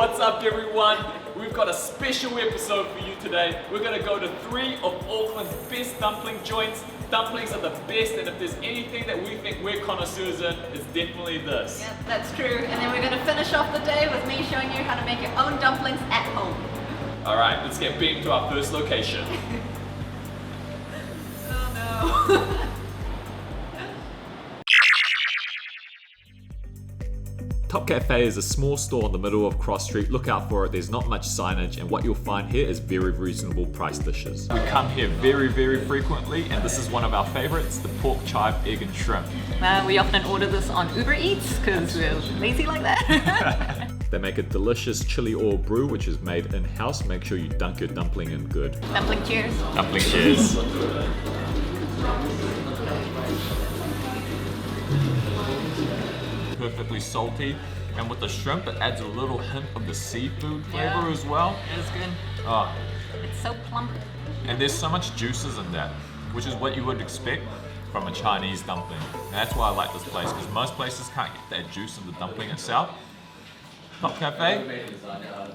what's up everyone? We've got a special episode for you today. We're going to go to 3 of Auckland's best dumpling joints. Dumplings are the best, and if there's anything that we think we're connoisseurs in, it's definitely this. Yep, that's true. And then we're going to finish off the day with me showing you how to make your own dumplings at home. Alright, let's get beamed to our first location. Oh no. Top Cafe is a small store in the middle of Cross Street. Look out for it, there's not much signage, and what you'll find here is very reasonable price dishes. We come here very frequently, and this is one of our favorites, the pork chive, egg and shrimp. We often order this on Uber Eats because we're lazy like that. They make a delicious chili oil brew which is made in-house. Make sure you dunk your dumpling in good. Dumpling cheers. Dumpling cheers. Perfectly salty, and with the shrimp it adds a little hint of the seafood flavor as well. It is good. Oh, It's so plump. and there's so much juices in that, which is what you would expect from a Chinese dumpling. And that's why I like this place, because most places can't get that juice in the dumpling itself. Top Cafe,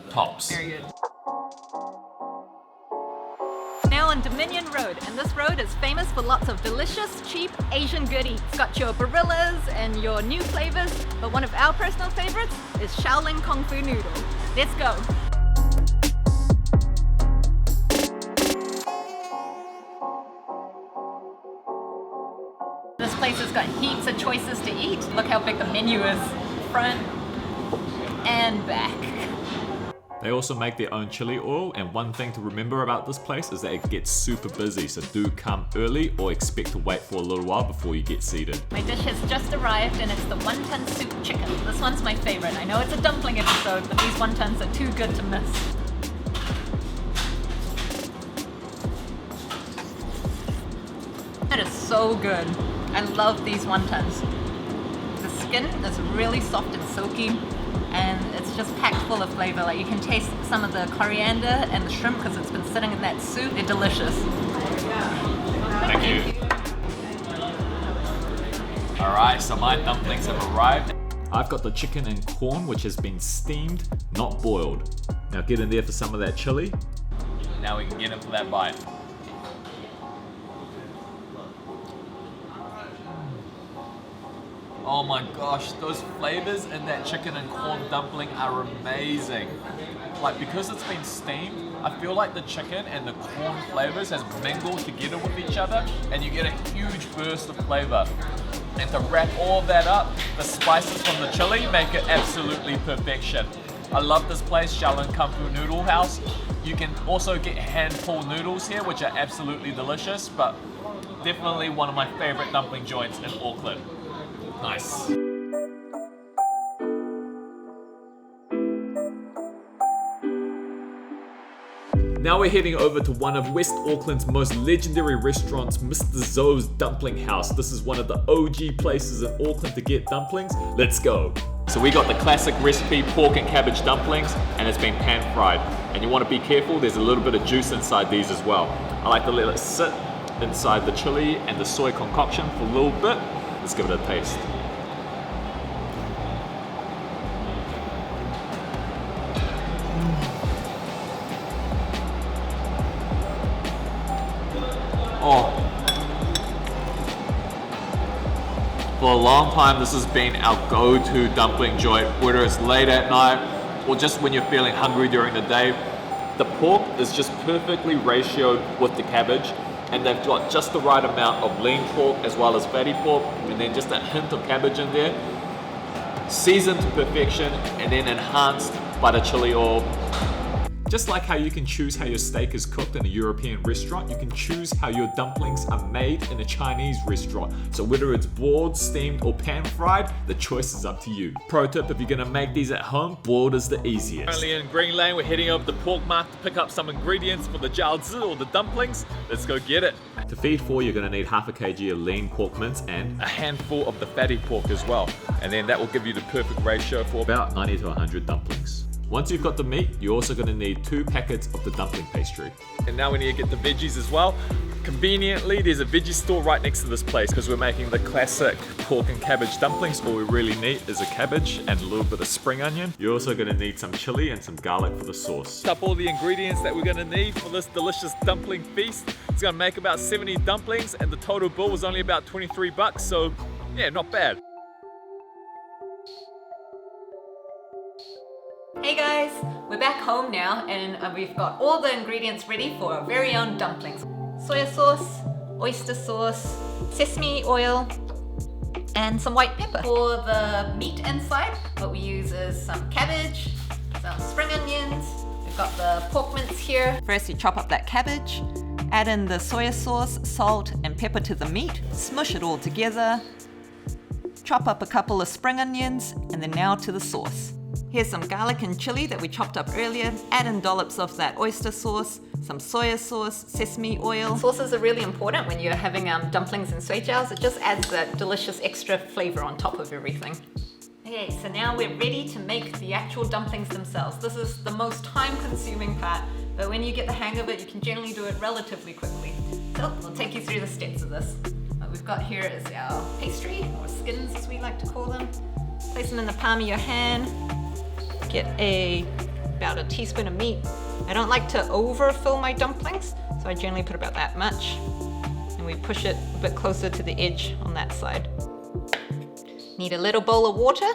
tops. Very good. Now on Dominion Road, and this road is famous for lots of delicious, cheap Asian goodies. It's got your gorillas and your new flavors, but one of our personal favorites is Shaolin Kung Fu Noodle. Let's go. This place has got heaps of choices to eat. Look how big the menu is, front and back. They also make their own chili oil, and one thing to remember about this place is that it gets super busy, so do come early or expect to wait for a little while before you get seated. My dish has just arrived, and it's the wonton soup chicken. This one's my favorite. I know it's a dumpling episode, but these wontons are too good to miss. It is so good. I love these wontons. The skin is really soft and silky, and it's just packed full of flavor. Like you can taste some of the coriander and the shrimp because it's been sitting in that soup. They're delicious. Thank you. Alright, so my dumplings have arrived. I've got the chicken and corn which has been steamed, not boiled. Now get in there for some of that chili. Now we can get in for that bite. Oh my gosh, those flavors in that chicken and corn dumpling are amazing. Like, because it's been steamed, I feel like the chicken and the corn flavors has mingled together with each other, and you get a huge burst of flavor. And to wrap all of that up, the spices from the chili make it absolutely perfection. I love this place, Shaolin Kung Fu Noodle House. You can also get hand-pulled noodles here, which are absolutely delicious, but definitely one of my favorite dumpling joints in Auckland. Nice. Now we're heading over to one of West Auckland's most legendary restaurants, Mr Zhou's Dumpling House. This is one of the OG places in Auckland to get dumplings. Let's go. So we got the classic recipe pork and cabbage dumplings, and it's been pan fried. And you want to be careful, there's a little bit of juice inside these as well. I like to let it sit inside the chili and the soy concoction for a little bit. Let's give it a taste. Oh. For a long time, this has been our go-to dumpling joint, whether it's late at night or just when you're feeling hungry during the day. The pork is just perfectly ratioed with the cabbage, and they've got just the right amount of lean pork as well as fatty pork, and then just a hint of cabbage in there. Seasoned to perfection and then enhanced by the chili oil. Just like how you can choose how your steak is cooked in a European restaurant, you can choose how your dumplings are made in a Chinese restaurant. So whether it's boiled, steamed, or pan fried, the choice is up to you. Pro tip, if you're gonna make these at home, boiled is the easiest. Currently in Green Lane, we're heading over to the pork market to pick up some ingredients for the jiaozi or the dumplings. Let's go get it. To feed 4, you're gonna need half a kg of lean pork mince and A handful of the fatty pork as well. And then that will give you the perfect ratio for about 90 to 100 dumplings. Once you've got the meat, you're also going to need 2 packets of the dumpling pastry. And now we need to get the veggies as well. Conveniently, there's a veggie store right next to this place because we're making the classic pork and cabbage dumplings. All we really need is a cabbage and a little bit of spring onion. You're also going to need some chili and some garlic for the sauce. Up all the ingredients that we're going to need for this delicious dumpling feast. It's going to make about 70 dumplings and the total bill was only about 23 bucks, so yeah, not bad. Hey guys, we're back home now and we've got all the ingredients ready for our very own dumplings. Soya sauce, oyster sauce, sesame oil, and some white pepper. For the meat inside, what we use is some cabbage, some spring onions, we've got the pork mince here. First you chop up that cabbage, add in the soya sauce, salt, and pepper to the meat, smush it all together, chop up a couple of spring onions, and then now to the sauce. Here's some garlic and chili that we chopped up earlier. Add in dollops of that oyster sauce, some soya sauce, sesame oil. Sauces are really important when you're having dumplings and suijiaos. It just adds that delicious extra flavor on top of everything. Okay, so now we're ready to make the actual dumplings themselves. This is the most time-consuming part, but when you get the hang of it, you can generally do it relatively quickly. So we'll take you through the steps of this. What we've got here is our pastry, or skins as we like to call them. Place them in the palm of your hand. Get about a teaspoon of meat. I don't like to overfill my dumplings, so I generally put about that much. And we push it a bit closer to the edge on that side. Need a little bowl of water.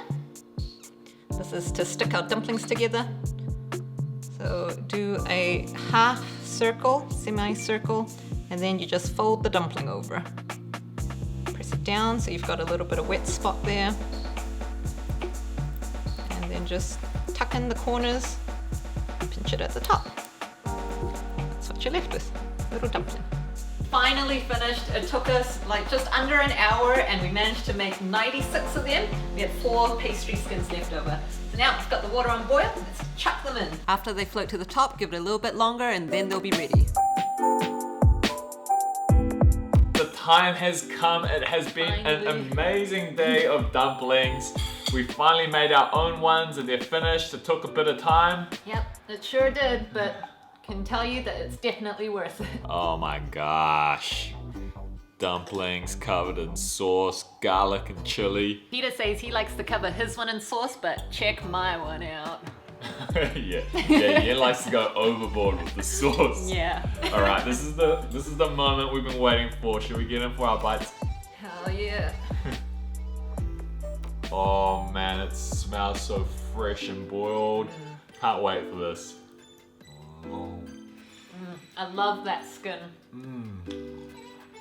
This is to stick our dumplings together. So do a half circle, semicircle, and then you just fold the dumpling over. Press it down so you've got a little bit of wet spot there. And then just tuck in the corners, pinch it at the top. That's what you're left with, little dumpling. Finally finished. It took us like just under an hour and we managed to make 96 of them. We had 4 pastry skins left over. So now we've got the water on boil, let's chuck them in. After they float to the top, give it a little bit longer and then they'll be ready. The time has come. It has been an amazing day of dumplings. We finally made our own ones and they're finished. It took a bit of time. Yep, it sure did, but can tell you that it's definitely worth it. Oh my gosh. Dumplings covered in sauce, garlic and chili. Peter says he likes to cover his one in sauce, but check my one out. yeah, he likes to go overboard with the sauce. Yeah. All right, this is the moment we've been waiting for. Should we get in for our bites? Hell yeah. Oh man, it smells so fresh and boiled. Can't wait for this. I love that skin.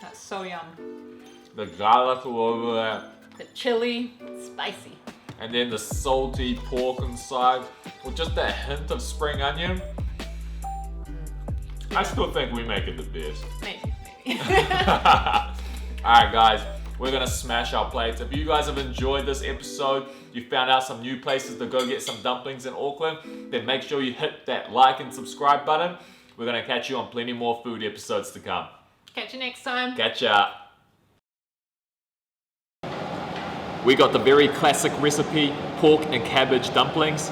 That's so yum. The garlic all over that. The chili, spicy. And then the salty pork inside with just a hint of spring onion. I still think we make it the best. Maybe. Alright guys, we're gonna smash our plates. If you guys have enjoyed this episode, you found out some new places to go get some dumplings in Auckland, then make sure you hit that like and subscribe button. We're gonna catch you on plenty more food episodes to come. Catch you next time. Catch ya. We got the very classic recipe, pork and cabbage dumplings.